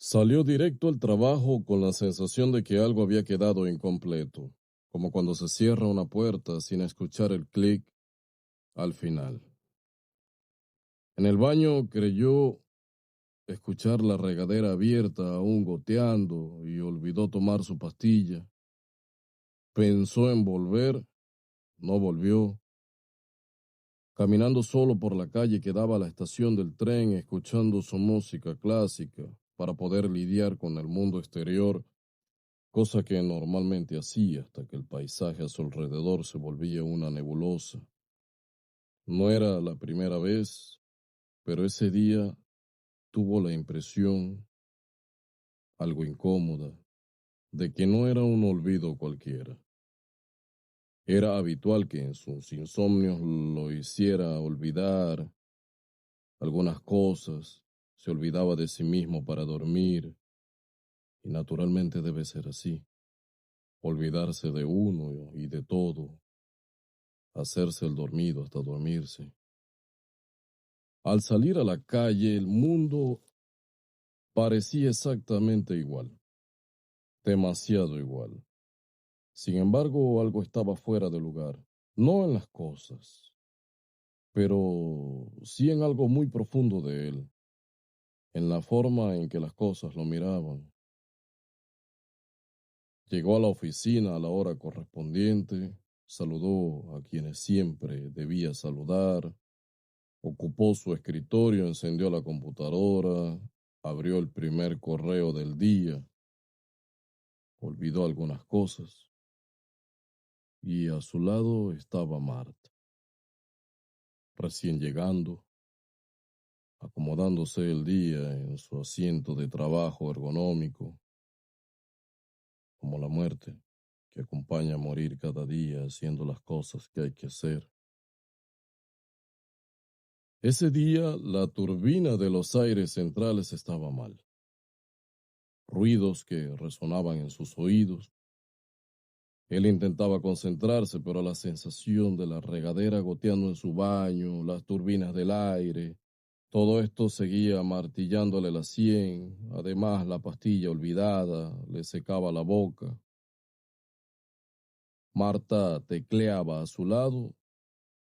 Salió directo al trabajo con la sensación de que algo había quedado incompleto, como cuando se cierra una puerta sin escuchar el clic al final. En el baño creyó escuchar la regadera abierta aún goteando y olvidó tomar su pastilla. Pensó en volver, no volvió. Caminando solo por la calle que daba a la estación del tren, escuchando su música clásica para poder lidiar con el mundo exterior, cosa que normalmente hacía hasta que el paisaje a su alrededor se volvía una nebulosa. No era la primera vez, pero ese día tuvo la impresión, algo incómoda, de que no era un olvido cualquiera. Era habitual que en sus insomnios lo hiciera olvidar algunas cosas, se olvidaba de sí mismo para dormir, y naturalmente debe ser así, olvidarse de uno y de todo, hacerse el dormido hasta dormirse. Al salir a la calle, el mundo parecía exactamente igual, demasiado igual. Sin embargo, algo estaba fuera de lugar, no en las cosas, pero sí en algo muy profundo de él, en la forma en que las cosas lo miraban. Llegó a la oficina a la hora correspondiente, saludó a quienes siempre debía saludar, ocupó su escritorio, encendió la computadora, abrió el primer correo del día, olvidó algunas cosas, y a su lado estaba Marta, recién llegando, acomodándose el día en su asiento de trabajo ergonómico, como la muerte, que acompaña a morir cada día haciendo las cosas que hay que hacer. Ese día la turbina de los aires centrales estaba mal. Ruidos que resonaban en sus oídos. Él intentaba concentrarse, pero la sensación de la regadera goteando en su baño, las turbinas del aire, todo esto seguía martillándole la sien. Además, la pastilla olvidada le secaba la boca. Marta tecleaba a su lado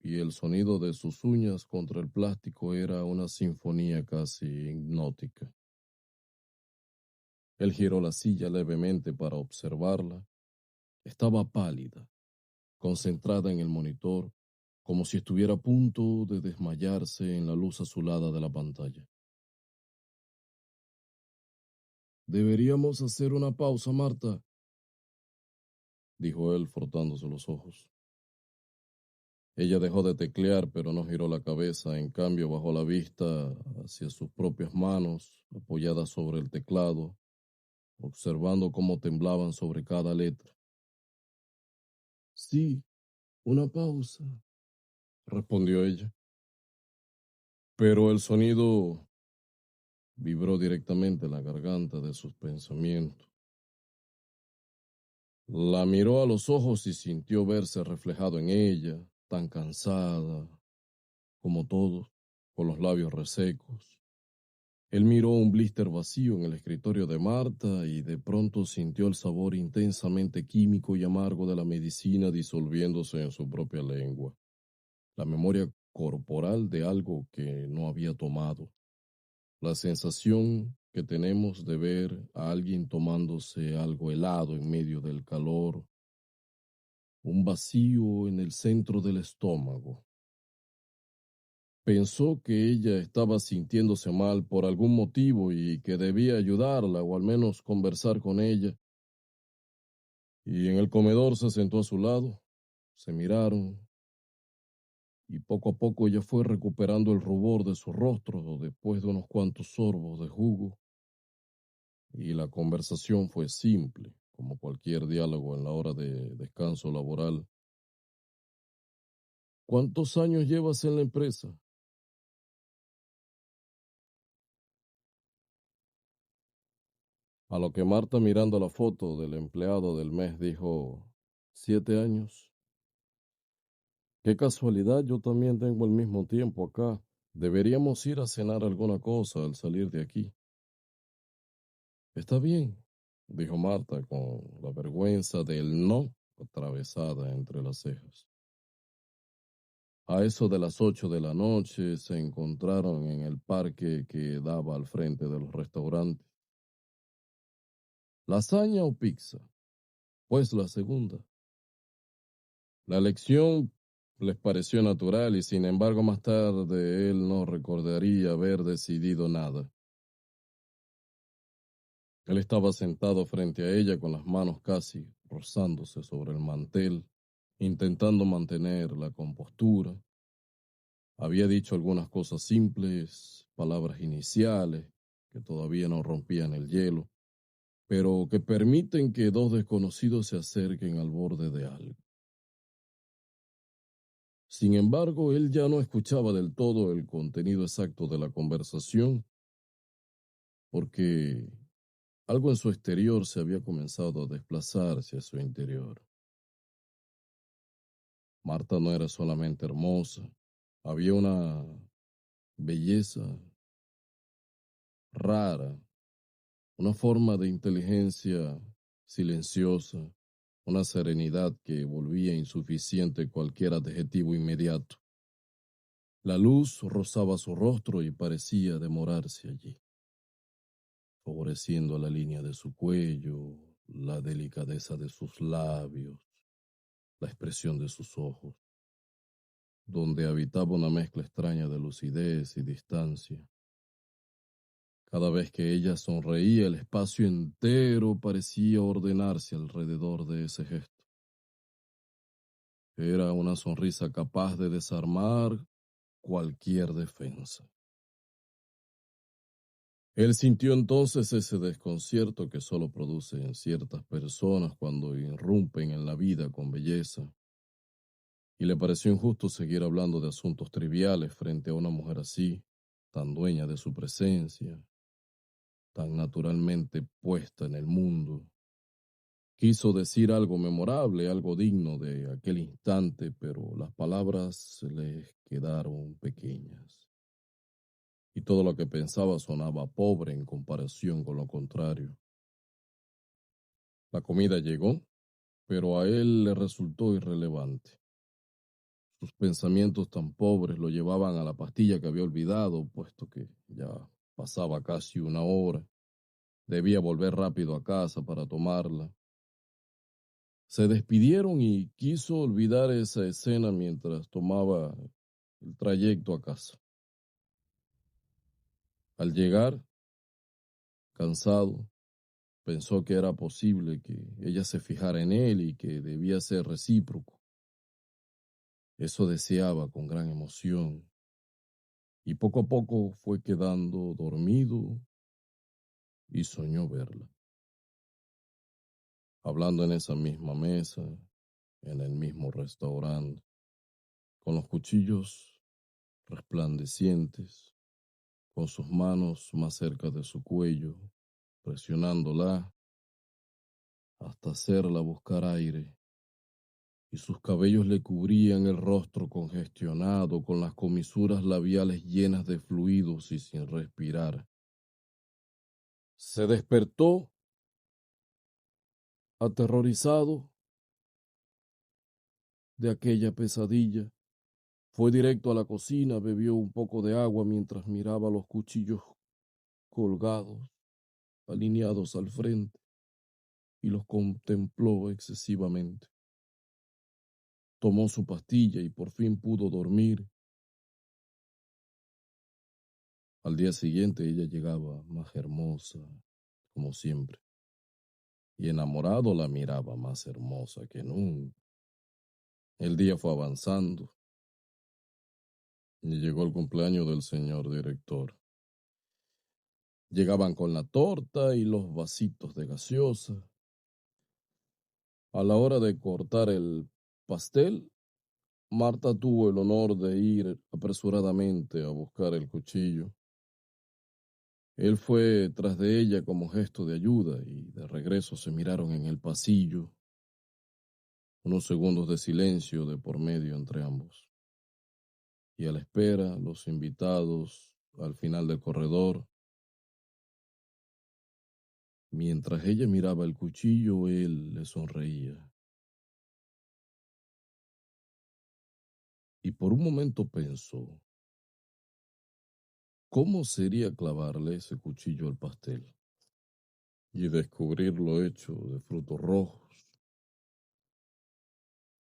y el sonido de sus uñas contra el plástico era una sinfonía casi hipnótica. Él giró la silla levemente para observarla. Estaba pálida, concentrada en el monitor, como si estuviera a punto de desmayarse en la luz azulada de la pantalla. Deberíamos hacer una pausa, Marta, dijo él, frotándose los ojos. Ella dejó de teclear, pero no giró la cabeza, en cambio bajó la vista hacia sus propias manos, apoyadas sobre el teclado, observando cómo temblaban sobre cada letra. Sí, una pausa, respondió ella. Pero el sonido vibró directamente en la garganta de sus pensamientos. La miró a los ojos y sintió verse reflejado en ella, tan cansada como todos, con los labios resecos. Él miró un blister vacío en el escritorio de Marta y de pronto sintió el sabor intensamente químico y amargo de la medicina disolviéndose en su propia lengua. La memoria corporal de algo que no había tomado. La sensación que tenemos de ver a alguien tomándose algo helado en medio del calor, un vacío en el centro del estómago. Pensó que ella estaba sintiéndose mal por algún motivo y que debía ayudarla o al menos conversar con ella. Y en el comedor se sentó a su lado, se miraron y poco a poco ella fue recuperando el rubor de su rostro después de unos cuantos sorbos de jugo. Y la conversación fue simple, como cualquier diálogo en la hora de descanso laboral. ¿Cuántos años llevas en la empresa? A lo que Marta, mirando la foto del empleado del mes, dijo, 7 años. Qué casualidad, yo también tengo el mismo tiempo acá. Deberíamos ir a cenar alguna cosa al salir de aquí. Está bien, dijo Marta con la vergüenza del no atravesada entre las cejas. A eso de las 8 de la noche se encontraron en el parque que daba al frente de los restaurantes. ¿Lasaña o pizza? Pues la segunda. La elección les pareció natural y sin embargo más tarde él no recordaría haber decidido nada. Él estaba sentado frente a ella con las manos casi rozándose sobre el mantel, intentando mantener la compostura. Había dicho algunas cosas simples, palabras iniciales, que todavía no rompían el hielo, pero que permiten que dos desconocidos se acerquen al borde de algo. Sin embargo, él ya no escuchaba del todo el contenido exacto de la conversación, porque algo en su exterior se había comenzado a desplazar hacia su interior. Marta no era solamente hermosa, había una belleza rara, una forma de inteligencia silenciosa, una serenidad que volvía insuficiente cualquier adjetivo inmediato. La luz rozaba su rostro y parecía demorarse allí, favoreciendo la línea de su cuello, la delicadeza de sus labios, la expresión de sus ojos, donde habitaba una mezcla extraña de lucidez y distancia. Cada vez que ella sonreía, el espacio entero parecía ordenarse alrededor de ese gesto. Era una sonrisa capaz de desarmar cualquier defensa. Él sintió entonces ese desconcierto que solo produce en ciertas personas cuando irrumpen en la vida con belleza, y le pareció injusto seguir hablando de asuntos triviales frente a una mujer así, tan dueña de su presencia, tan naturalmente puesta en el mundo. Quiso decir algo memorable, algo digno de aquel instante, pero las palabras se le quedaron pequeñas. Y todo lo que pensaba sonaba pobre en comparación con lo contrario. La comida llegó, pero a él le resultó irrelevante. Sus pensamientos tan pobres lo llevaban a la pastilla que había olvidado, puesto que ya pasaba casi una hora. Debía volver rápido a casa para tomarla. Se despidieron y quiso olvidar esa escena mientras tomaba el trayecto a casa. Al llegar, cansado, pensó que era posible que ella se fijara en él y que debía ser recíproco. Eso deseaba con gran emoción, y poco a poco fue quedando dormido y soñó verla, hablando en esa misma mesa, en el mismo restaurante, con los cuchillos resplandecientes, con sus manos más cerca de su cuello, presionándola hasta hacerla buscar aire, y sus cabellos le cubrían el rostro congestionado, con las comisuras labiales llenas de fluidos y sin respirar. Se despertó aterrorizado de aquella pesadilla. Fue directo a la cocina, bebió un poco de agua mientras miraba los cuchillos colgados, alineados al frente, y los contempló excesivamente. Tomó su pastilla y por fin pudo dormir. Al día siguiente ella llegaba más hermosa, como siempre, y enamorado la miraba más hermosa que nunca. El día fue avanzando y llegó el cumpleaños del señor director. Llegaban con la torta y los vasitos de gaseosa. A la hora de cortar el pastel, Marta tuvo el honor de ir apresuradamente a buscar el cuchillo. Él fue tras de ella como gesto de ayuda y de regreso se miraron en el pasillo, unos segundos de silencio de por medio entre ambos. Y a la espera, los invitados al final del corredor Mientras ella miraba el cuchillo, él le sonreía. Y por un momento pensó, ¿cómo sería clavarle ese cuchillo al pastel y descubrirlo hecho de frutos rojos?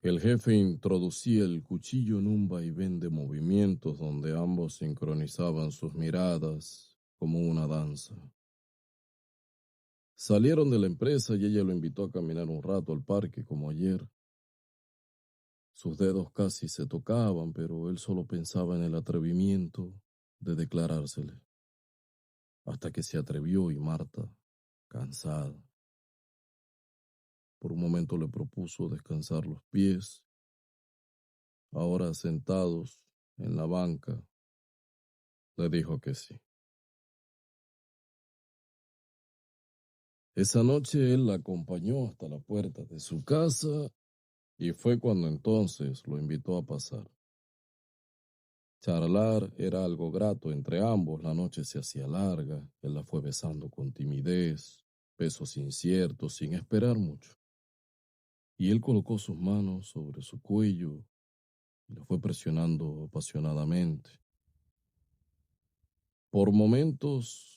El jefe introducía el cuchillo en un vaivén de movimientos donde ambos sincronizaban sus miradas como una danza. Salieron de la empresa y ella lo invitó a caminar un rato al parque como ayer. Sus dedos casi se tocaban, pero él solo pensaba en el atrevimiento de declarársele. Hasta que se atrevió y Marta, cansada, por un momento le propuso descansar los pies, ahora sentados en la banca, le dijo que sí. Esa noche él la acompañó hasta la puerta de su casa y fue cuando entonces lo invitó a pasar. Charlar era algo grato entre ambos, la noche se hacía larga, él la fue besando con timidez, besos inciertos, sin esperar mucho. Y él colocó sus manos sobre su cuello y la fue presionando apasionadamente. Por momentos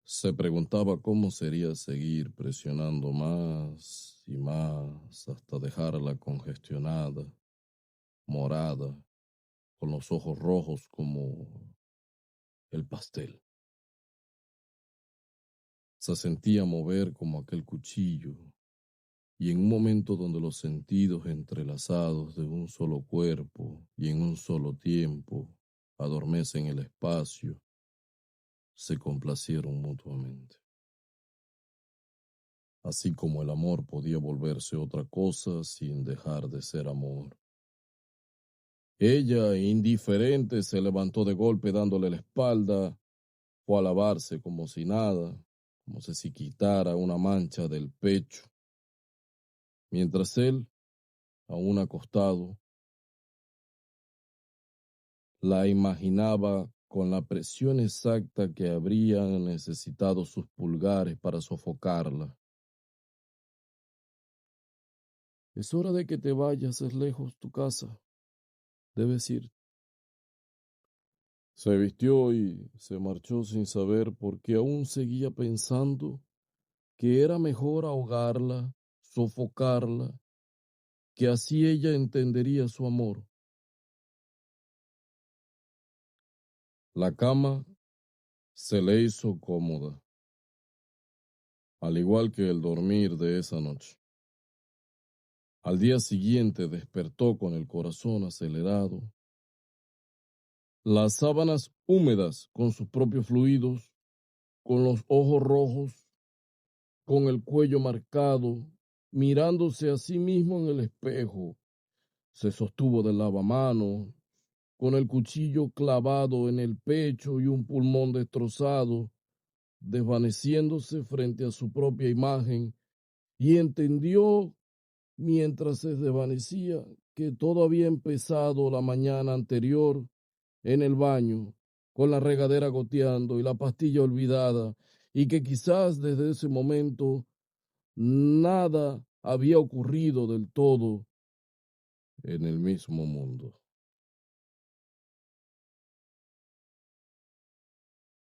se preguntaba cómo sería seguir presionando más y más hasta dejarla congestionada, morada, con los ojos rojos como el pastel. Se sentía mover como aquel cuchillo, y en un momento donde los sentidos entrelazados de un solo cuerpo y en un solo tiempo adormecen el espacio, se complacieron mutuamente. Así como el amor podía volverse otra cosa sin dejar de ser amor. Ella, indiferente, se levantó de golpe dándole la espalda, fue a lavarse como si nada, como si se quitara una mancha del pecho, mientras él, aún acostado, la imaginaba con la presión exacta que habrían necesitado sus pulgares para sofocarla. Es hora de que te vayas, es lejos tu casa, debes ir. Se vistió y se marchó sin saber por qué aún seguía pensando que era mejor ahogarla, sofocarla, que así ella entendería su amor. La cama se le hizo cómoda, al igual que el dormir de esa noche. Al día siguiente despertó con el corazón acelerado, las sábanas húmedas con sus propios fluidos, con los ojos rojos, con el cuello marcado, mirándose a sí mismo en el espejo. Se sostuvo del lavamanos, con el cuchillo clavado en el pecho y un pulmón destrozado, desvaneciéndose frente a su propia imagen, y entendió, mientras se desvanecía, que todo había empezado la mañana anterior en el baño, con la regadera goteando y la pastilla olvidada, y que quizás desde ese momento nada había ocurrido del todo en el mismo mundo.